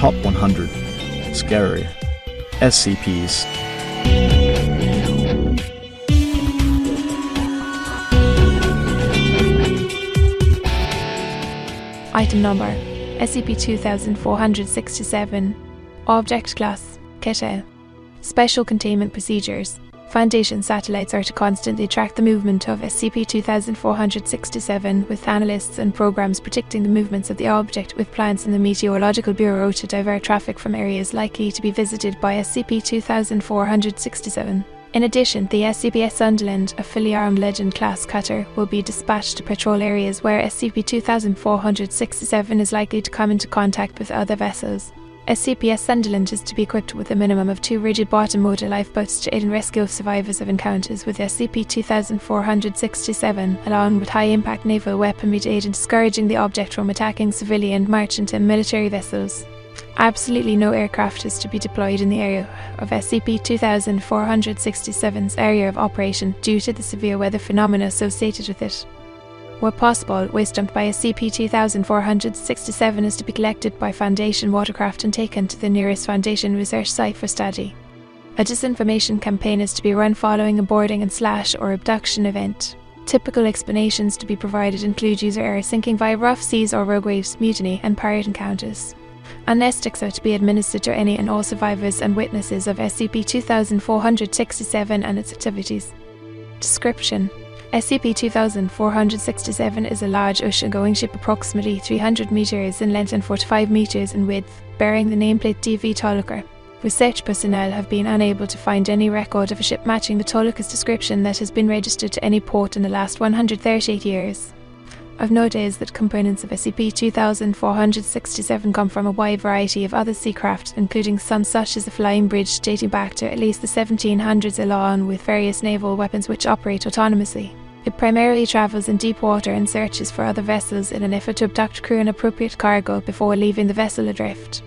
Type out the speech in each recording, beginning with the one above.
Top 100 Scary SCPs. Item number SCP-2467. Object Class Keter. Special Containment Procedures. Foundation satellites are to constantly track the movement of SCP-2467 with analysts and programs predicting the movements of the object with plans in the Meteorological Bureau to divert traffic from areas likely to be visited by SCP-2467. In addition, the SCP Sunderland, a fully armed Legend class cutter, will be dispatched to patrol areas where SCP-2467 is likely to come into contact with other vessels. SCP Sunderland is to be equipped with a minimum of 2 rigid bottom motor lifeboats to aid in rescue of survivors of encounters with SCP-2467, along with high-impact naval weaponry to aid in discouraging the object from attacking civilian, merchant and military vessels. Absolutely no aircraft is to be deployed in the area of SCP-2467's area of operation due to the severe weather phenomena associated with it. Where possible, waste dumped by SCP-2467 is to be collected by Foundation watercraft and taken to the nearest Foundation research site for study. A disinformation campaign is to be run following a boarding and / or abduction event. Typical explanations to be provided include user error sinking via rough seas or rogue waves, mutiny and pirate encounters. Amnestics are to be administered to any and all survivors and witnesses of SCP-2467 and its activities. Description: SCP-2467 is a large ocean-going ship approximately 300 meters in length and 45 meters in width, bearing the nameplate DV Toluca. Research personnel have been unable to find any record of a ship matching the Toluca's description that has been registered to any port in the last 138 years. Of note is that components of SCP-2467 come from a wide variety of other seacraft, including some such as a flying bridge dating back to at least the 1700s, along with various naval weapons which operate autonomously. It primarily travels in deep water and searches for other vessels in an effort to abduct crew and appropriate cargo before leaving the vessel adrift.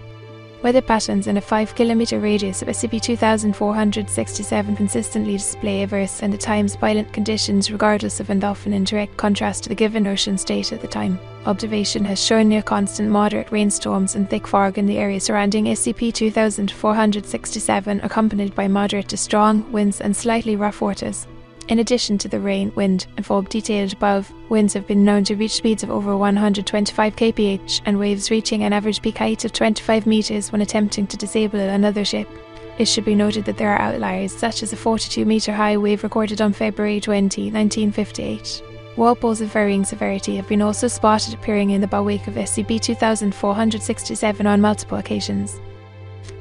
Weather patterns in a 5-kilometer radius of SCP-2467 consistently display adverse and at times violent conditions regardless of and often in direct contrast to the given ocean state at the time. Observation has shown near constant moderate rainstorms and thick fog in the area surrounding SCP-2467, accompanied by moderate to strong winds and slightly rough waters. In addition to the rain, wind, and fog detailed above, winds have been known to reach speeds of over 125 kph and waves reaching an average peak height of 25 meters when attempting to disable another ship. It should be noted that there are outliers, such as a 42-meter high wave recorded on February 20, 1958. Whirlpools of varying severity have been also spotted appearing in the bow wake of SCP-2467 on multiple occasions.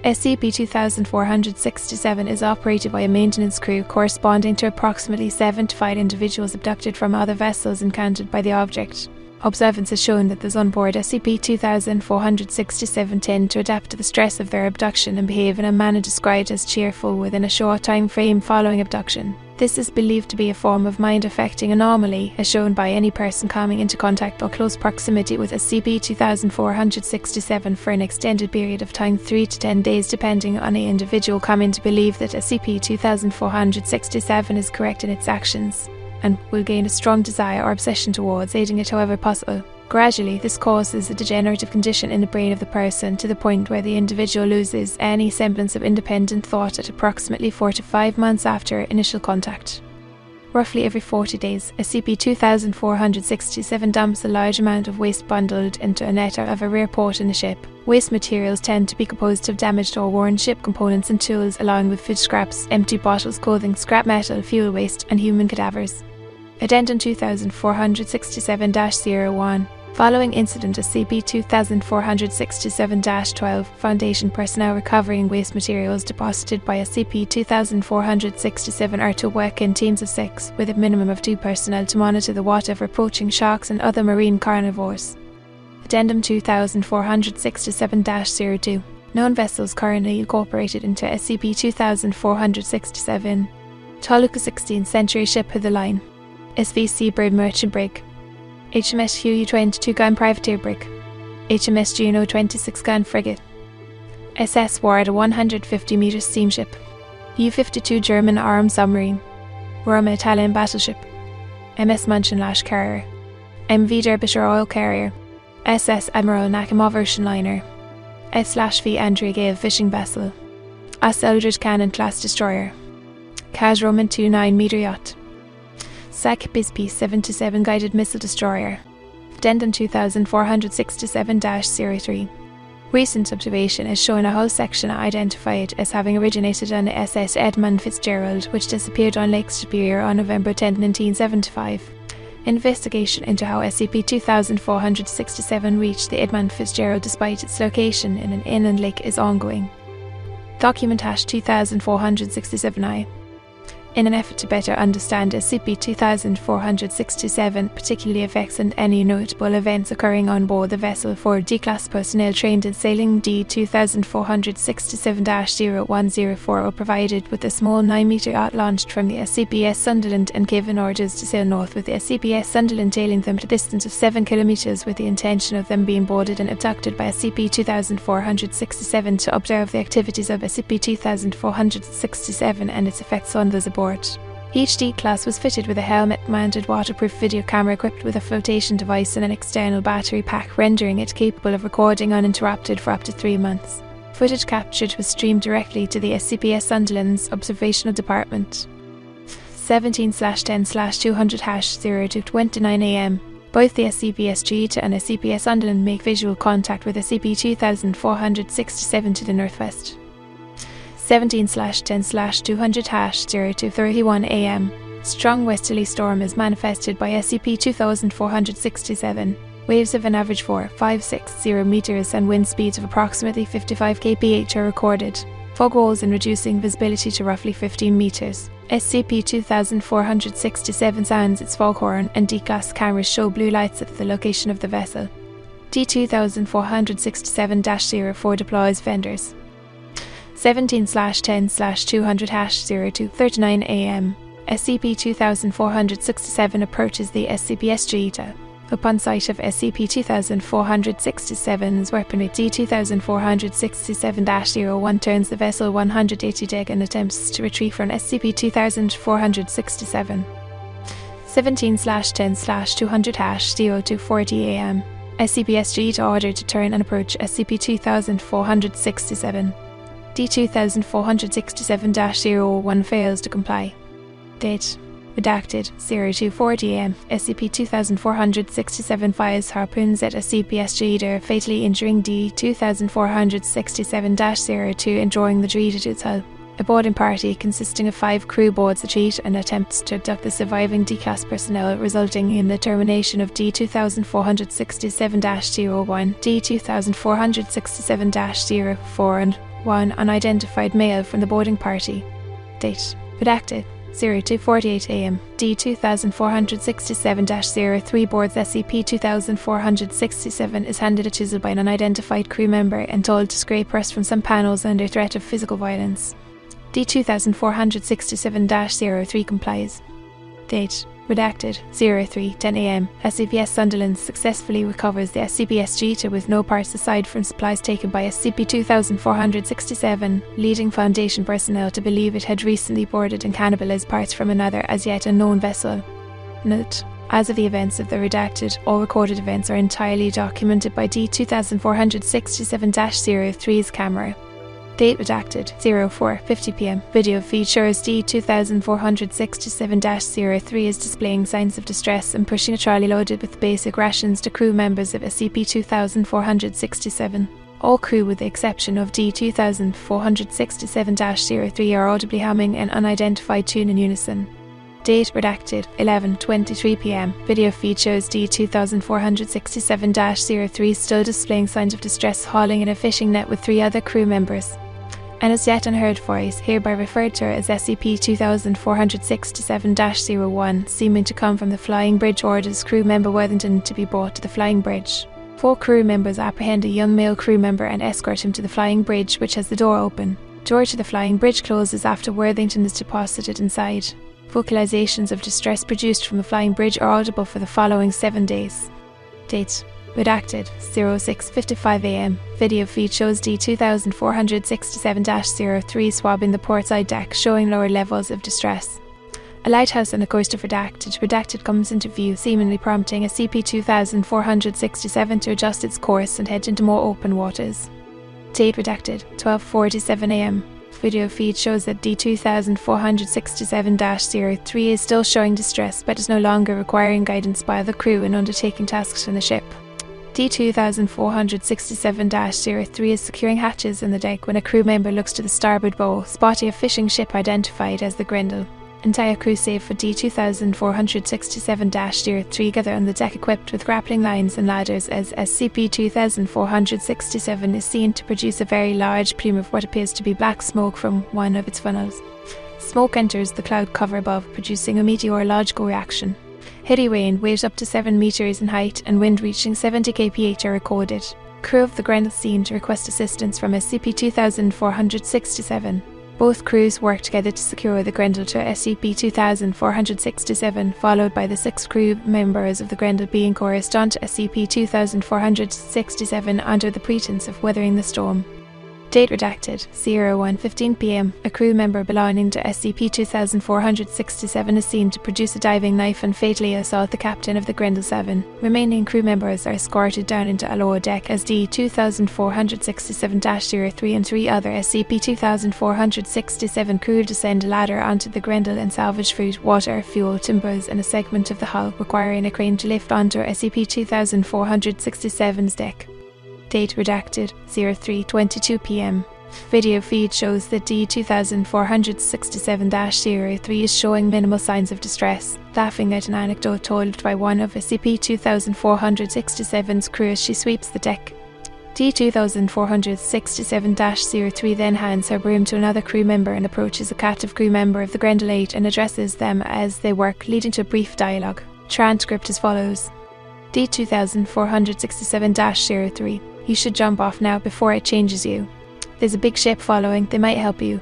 SCP-2467 is operated by a maintenance crew corresponding to approximately 7 to 5 individuals abducted from other vessels encountered by the object. Observance has shown that those on board SCP-2467 tend to adapt to the stress of their abduction and behave in a manner described as cheerful within a short time frame following abduction. This is believed to be a form of mind-affecting anomaly, as shown by any person coming into contact or close proximity with SCP-2467 for an extended period of time, 3 to 10 days, depending on the individual coming to believe that SCP-2467 is correct in its actions, and will gain a strong desire or obsession towards aiding it however possible. Gradually, this causes a degenerative condition in the brain of the person to the point where the individual loses any semblance of independent thought at approximately 4 to 5 months after initial contact. Roughly every 40 days, SCP-2467 dumps a large amount of waste bundled into a net of a rear port in the ship. Waste materials tend to be composed of damaged or worn ship components and tools, along with food scraps, empty bottles, clothing, scrap metal, fuel waste, and human cadavers. Addendum 2467-01. Following incident SCP-2467-12, Foundation personnel recovering waste materials deposited by SCP-2467 are to work in teams of 6, with a minimum of 2 personnel to monitor the water of approaching sharks and other marine carnivores. Addendum 2467-02. Known vessels currently incorporated into SCP-2467. Toluca 16th Century Ship of the Line. SV Seabird Merchant Brig. HMS Huey 22-gun Privateer Brig. HMS Juno 26-gun Frigate. SS Ward, a 150-meter steamship. U-52 German armed submarine. Roma Italian battleship. MS Munchenlash carrier. MV Derbyshire oil carrier. SS Admiral Nakhimov ocean liner. S/V Andrea Gale fishing vessel. S. Eldridge Cannon class destroyer. Cas Roman 29 meter yacht. SAC Bisbee 7-7 guided missile destroyer. Addendum 2467-03. Recent observation is showing a hull section identified as having originated on the SS Edmund Fitzgerald, which disappeared on Lake Superior on November 10, 1975. Investigation into how SCP-2467 reached the Edmund Fitzgerald despite its location in an inland lake is ongoing. Document #2467I. In an effort to better understand SCP-2467, particularly effects and any notable events occurring on board the vessel, for D-Class personnel trained in sailing D-2467-0104 were provided with a small 9-meter yacht launched from the SCPS Sunderland and given orders to sail north, with the SCPS Sunderland tailing them to a distance of 7 kilometers with the intention of them being boarded and abducted by SCP-2467 to observe the activities of SCP-2467 and its effects on those aboard. Each D-Class was fitted with a helmet-mounted waterproof video camera equipped with a flotation device and an external battery pack, rendering it capable of recording uninterrupted for up to 3 months. Footage captured was streamed directly to the SCPS Sunderland's Observational Department. 17/10/200-0 to 29 am. Both the SCPS Keter and SCPS Sunderland make visual contact with SCP-2467 to the northwest. 17/10/200-0 to 31 am. Strong westerly storm is manifested by SCP-2467. Waves of an average 4.560 meters and wind speeds of approximately 55 kph are recorded. Fog rolls in reducing visibility to roughly 15 meters. SCP-2467 sounds its foghorn and D-Class cameras show blue lights at the location of the vessel. D-2467-04 deploys vendors. 17/10/200-0 to 39 am. SCP-2467 approaches the SCPS Keter. Upon sight of SCP-2467's weaponry, D-2467-01 turns the vessel 180 deg and attempts to retrieve from SCP-2467. 17/10/200-0 to 40 am. SCPS Keter ordered to turn and approach SCP-2467. D-2467-01 fails to comply. Date: redacted 0240 am. SCP-2467 fires harpoons at SCPS Keter, fatally injuring D-2467-02 and drawing the Keter to its hull. A boarding party consisting of 5 crew boards the Keter and attempts to abduct the surviving D-Class personnel, resulting in the termination of D-2467-01, D-2467-04 and one unidentified male from the boarding party. Date: redacted 0248 am. D-2467-03 boards SCP-2467 is handed a chisel by an unidentified crew member and told to scrape rust from some panels under threat of physical violence. D-2467-03 complies. Date: redacted 03:10 am. SCPS Sunderland successfully recovers the SCPS Keter with no parts aside from supplies taken by SCP-2467, leading Foundation personnel to believe it had recently boarded and cannibalized parts from another as yet unknown vessel. Note: as of the events of the redacted, all recorded events are entirely documented by D-2467-03's camera. Date: redacted 04:50 pm. Video feed shows D-2467-03 is displaying signs of distress and pushing a trolley loaded with basic rations to crew members of SCP-2467. All crew, with the exception of D-2467-03, are audibly humming an unidentified tune in unison. Date: redacted 11:23 pm. Video feed shows D-2467-03 still displaying signs of distress, hauling in a fishing net with 3 other crew members. An as yet unheard voice, hereby referred to as SCP-2467-01, seeming to come from the flying bridge, orders crew member Worthington to be brought to the flying bridge. 4 crew members apprehend a young male crew member and escort him to the flying bridge, which has the door open. Door to the flying bridge closes after Worthington is deposited inside. Vocalizations of distress produced from the flying bridge are audible for the following 7 days. Date: redacted 06:55 am. Video feed shows D-2467-03 swabbing the portside deck, showing lower levels of distress. A lighthouse and a coaster for redacted. Redacted comes into view, seemingly prompting SCP-2467 to adjust its course and head into more open waters. Date redacted, 12:47 am. Video feed shows that D2467-03 is still showing distress but is no longer requiring guidance by the crew in undertaking tasks in the ship. D2467-03 is securing hatches in the deck when a crew member looks to the starboard bow, spotting a fishing ship identified as the Grendel. Entire crew save for D2467-03 gather on the deck equipped with grappling lines and ladders as SCP-2467 is seen to produce a very large plume of what appears to be black smoke from one of its funnels. Smoke enters the cloud cover above, producing a meteorological reaction. Heavy rain, waves up to 7 meters in height and wind reaching 70 kph are recorded. Crew of the Grendel seen to request assistance from SCP-2467. Both crews work together to secure the Grendel to SCP-2467, followed by the 6 crew members of the Grendel being coerced onto SCP-2467 under the pretense of weathering the storm. Date redacted, 01:15 p.m. A crew member belonging to SCP-2467 is seen to produce a diving knife and fatally assault the captain of the Grendel 7. Remaining crew members are escorted down into a lower deck as D2467-03 and 3 other SCP-2467 crew descend a ladder onto the Grendel and salvage food, water, fuel, timbers and a segment of the hull, requiring a crane to lift onto SCP-2467's deck. Date redacted, 03:22 p.m. Video feed shows that D2467-03 is showing minimal signs of distress, laughing at an anecdote told by one of SCP-2467's crew as she sweeps the deck. D2467-03 then hands her broom to another crew member and approaches a captive crew member of the Grendel 8 and addresses them as they work, leading to a brief dialogue. Transcript as follows. D2467-03 You should jump off now before it changes you. There's a big ship following, they might help you.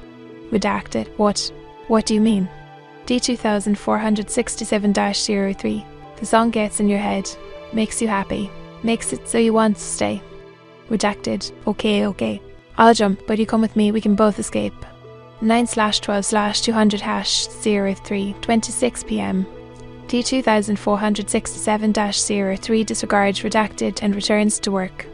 Redacted. What do you mean? D2467-03 The song gets in your head, makes you happy, makes it so you want to stay. Redacted. Okay. I'll jump, but you come with me, we can both escape. 9/12/200-03 26 p.m. D2467-03 disregards redacted and returns to work.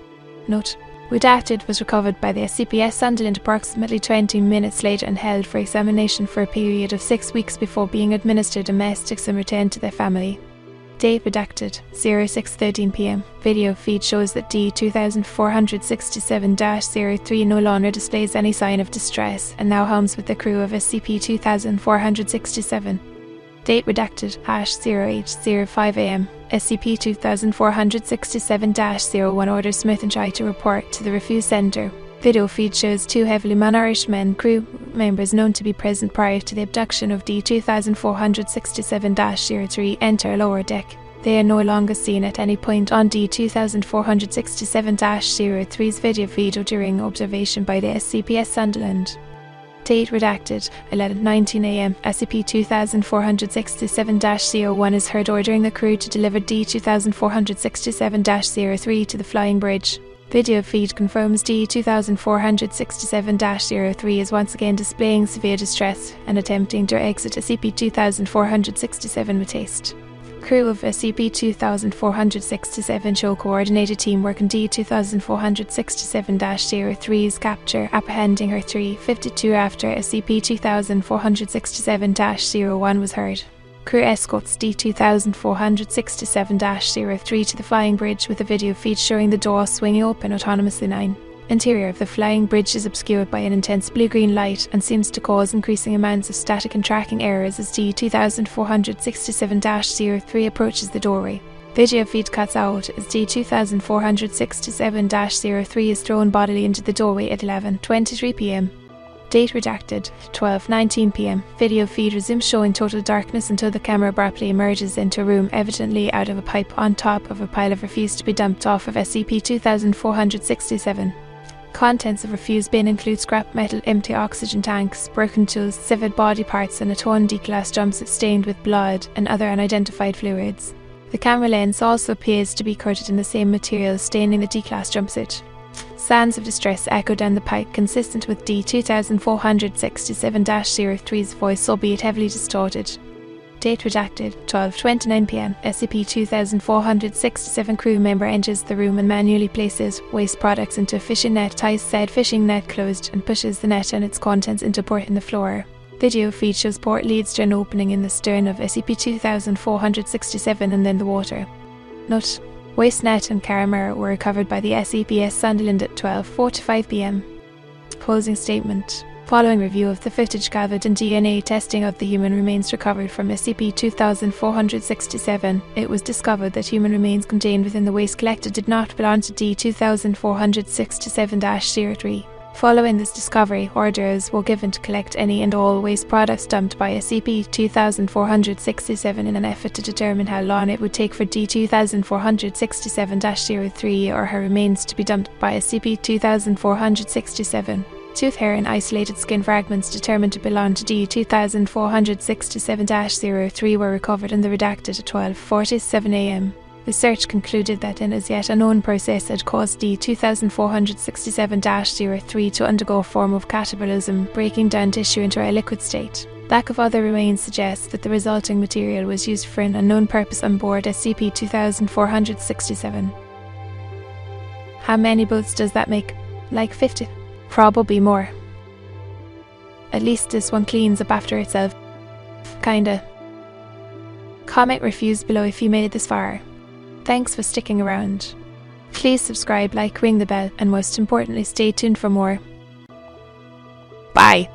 Note: redacted was recovered by the SCPS Sunderland approximately 20 minutes later and held for examination for a period of 6 weeks before being administered domestics and returned to their family. Date redacted, 06:13 p.m. Video feed shows that D2467-03 no longer displays any sign of distress and now hums with the crew of SCP-2467. Date redacted, #08:05 a.m. SCP-2467-01 orders Smith and Chai to report to the Refuse Center. Video feed shows 2 heavily malnourished men, crew members known to be present prior to the abduction of D2467-03, enter lower deck. They are no longer seen at any point on D2467-03's video feed or during observation by the SCPS Sunderland. Date redacted, 11:19 a.m. SCP-2467-01 is heard ordering the crew to deliver D2467-03 to the flying bridge. Video feed confirms D2467-03 is once again displaying severe distress and attempting to exit SCP-2467 with haste. Crew of SCP-2467 show coordinated teamwork in D2467-03's capture, apprehending her 3:52 after SCP-2467-01 was heard. Crew escorts D2467-03 to the flying bridge with a video feed showing the door swinging open autonomously. 9. Interior of the flying bridge is obscured by an intense blue-green light and seems to cause increasing amounts of static and tracking errors as D2467-03 approaches the doorway. Video feed cuts out as D2467-03 is thrown bodily into the doorway at 11:23 p.m. Date redacted, 12:19 p.m. Video feed resumes showing total darkness until the camera abruptly emerges into a room, evidently out of a pipe on top of a pile of refuse to be dumped off of SCP-2467. Contents of refuse bin include scrap metal, empty oxygen tanks, broken tools, severed body parts and a torn D-class jumpsuit stained with blood and other unidentified fluids. The camera lens also appears to be coated in the same material staining the D-class jumpsuit. Sounds of distress echo down the pipe, consistent with D2467-03's voice, albeit heavily distorted. Date redacted, 12:29 p.m. SCP-2467 crew member enters the room and manually places waste products into a fishing net, ties said fishing net closed, and pushes the net and its contents into port in the floor. Video feed shows port leads to an opening in the stern of SCP-2467 and then the water. Note: waste net and camera were recovered by the SCPS Sunderland at 12:45 p.m. Closing statement. Following review of the footage gathered and DNA testing of the human remains recovered from SCP-2467, it was discovered that human remains contained within the waste collected did not belong to D-2467-03. Following this discovery, orders were given to collect any and all waste products dumped by SCP-2467 in an effort to determine how long it would take for D-2467-03 or her remains to be dumped by SCP-2467. Tooth hair and isolated skin fragments determined to belong to D-2467-03 were recovered in the redacted at 12:47 a.m. The search concluded that an as yet unknown process had caused D-2467-03 to undergo a form of catabolism, breaking down tissue into a liquid state. Lack of other remains suggests that the resulting material was used for an unknown purpose on board SCP-2467. How many boats does that make? Like 50? Probably more. At least this one cleans up after itself. Kinda. Comment refused below if you made it this far. Thanks for sticking around. Please subscribe, like, ring the bell, and most importantly, stay tuned for more. Bye!